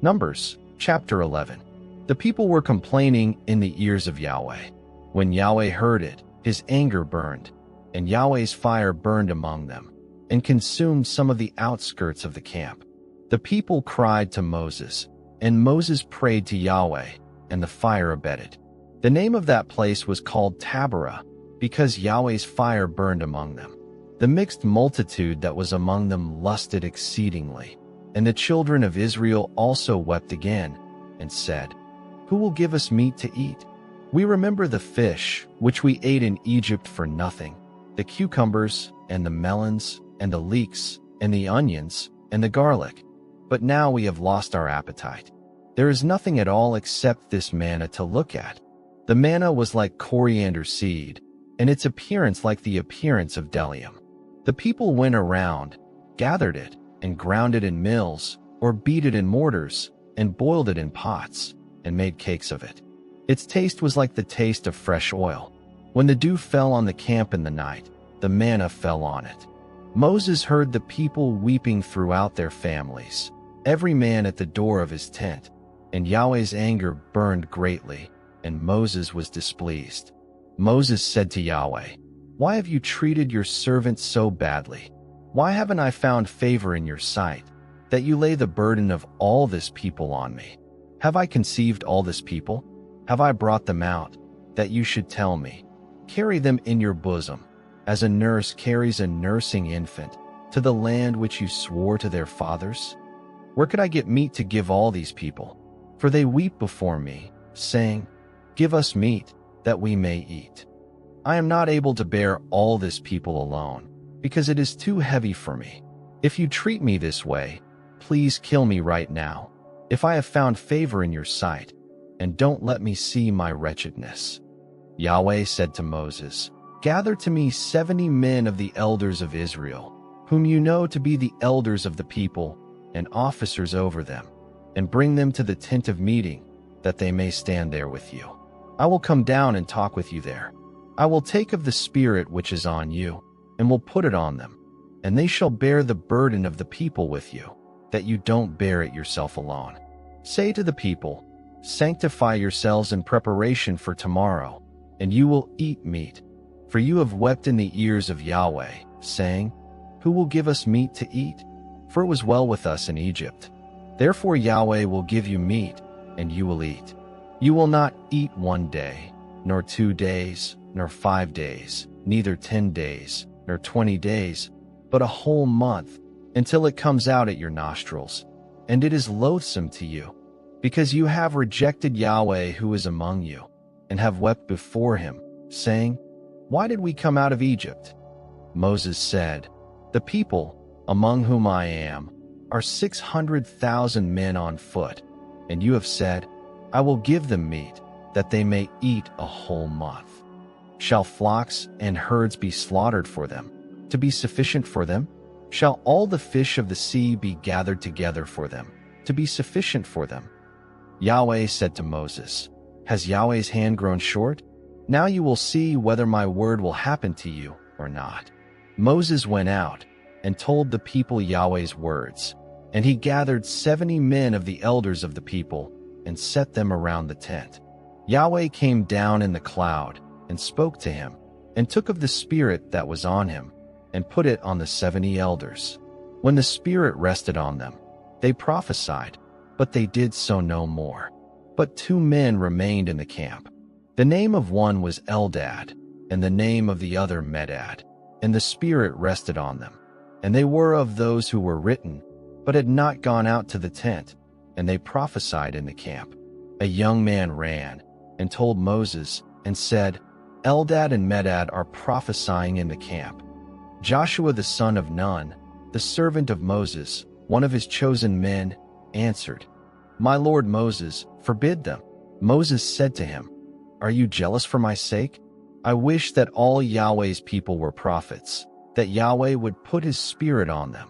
Numbers, chapter 11. The people were complaining in the ears of Yahweh. When Yahweh heard it, his anger burned, and Yahweh's fire burned among them, and consumed some of the outskirts of the camp. The people cried to Moses, and Moses prayed to Yahweh, and the fire abated. The name of that place was called Taberah, because Yahweh's fire burned among them. The mixed multitude that was among them lusted exceedingly, and the children of Israel also wept again, and said, "Who will give us meat to eat? We remember the fish which we ate in Egypt for nothing, the cucumbers, and the melons, and the leeks, and the onions, and the garlic. But now we have lost our appetite. There is nothing at all except this manna to look at." The manna was like coriander seed, and its appearance like the appearance of bdellium. The people went around, gathered it, and ground it in mills, or beat it in mortars, and boiled it in pots, and made cakes of it. Its taste was like the taste of fresh oil. When the dew fell on the camp in the night, the manna fell on it. Moses heard the people weeping throughout their families, every man at the door of his tent, and Yahweh's anger burned greatly, and Moses was displeased. Moses said to Yahweh, "Why have you treated your servant so badly? Why haven't I found favor in your sight, that you lay the burden of all this people on me? Have I conceived all this people? Have I brought them out, that you should tell me, 'Carry them in your bosom, as a nurse carries a nursing infant, to the land which you swore to their fathers?' Where could I get meat to give all these people? For they weep before me, saying, 'Give us meat, that we may eat.' I am not able to bear all this people alone, because it is too heavy for me. If you treat me this way, please kill me right now, if I have found favor in your sight, and don't let me see my wretchedness." Yahweh said to Moses, "Gather to me 70 men of the elders of Israel, whom you know to be the elders of the people and officers over them, and bring them to the tent of meeting, that they may stand there with you. I will come down and talk with you there. I will take of the Spirit which is on you, and will put it on them, and they shall bear the burden of the people with you, that you don't bear it yourself alone. Say to the people, 'Sanctify yourselves in preparation for tomorrow, and you will eat meat. For you have wept in the ears of Yahweh, saying, Who will give us meat to eat? For it was well with us in Egypt. Therefore Yahweh will give you meat, and you will eat. You will not eat 1 day, nor 2 days, nor 5 days, neither 10 days, nor 20 days, but a whole month, until it comes out at your nostrils, and it is loathsome to you, because you have rejected Yahweh who is among you, and have wept before him, saying, Why did we come out of Egypt?" Moses said, "The people, among whom I am, are 600,000 men on foot, and you have said, I will give them meat, that they may eat a whole month. Shall flocks and herds be slaughtered for them, to be sufficient for them? Shall all the fish of the sea be gathered together for them, to be sufficient for them?" Yahweh said to Moses, "Has Yahweh's hand grown short? Now you will see whether my word will happen to you or not." Moses went out and told the people Yahweh's words, and he gathered 70 men of the elders of the people and set them around the tent. Yahweh came down in the cloud and spoke to him, and took of the Spirit that was on him, and put it on the 70 elders. When the Spirit rested on them, they prophesied, but they did so no more. But 2 men remained in the camp. The name of one was Eldad, and the name of the other Medad, and the Spirit rested on them. And they were of those who were written, but had not gone out to the tent, and they prophesied in the camp. A young man ran and told Moses and said, Eldad and Medad are prophesying in the camp. Joshua the son of Nun, the servant of Moses, one of his chosen men, answered, "My lord Moses, forbid them." Moses said to him, "Are you jealous for my sake? I wish that all Yahweh's people were prophets, that Yahweh would put his Spirit on them."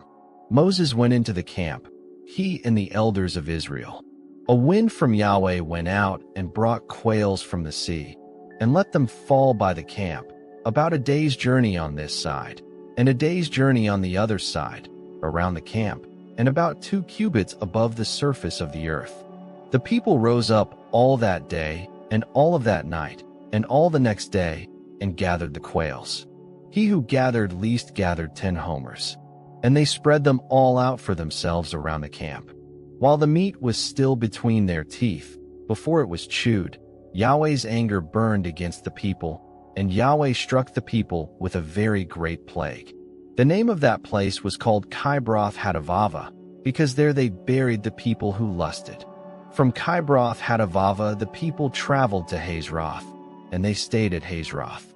Moses went into the camp, he and the elders of Israel. A wind from Yahweh went out and brought quails from the sea, and let them fall by the camp, about a day's journey on this side, and a day's journey on the other side, around the camp, and about 2 cubits above the surface of the earth. The people rose up all that day, and all of that night, and all the next day, and gathered the quails. He who gathered least gathered 10 homers. And they spread them all out for themselves around the camp. While the meat was still between their teeth, before it was chewed, Yahweh's anger burned against the people, and Yahweh struck the people with a very great plague. The name of that place was called Kibroth Hattaavah, because there they buried the people who lusted. From Kibroth Hattaavah the people traveled to Hazeroth, and they stayed at Hazeroth.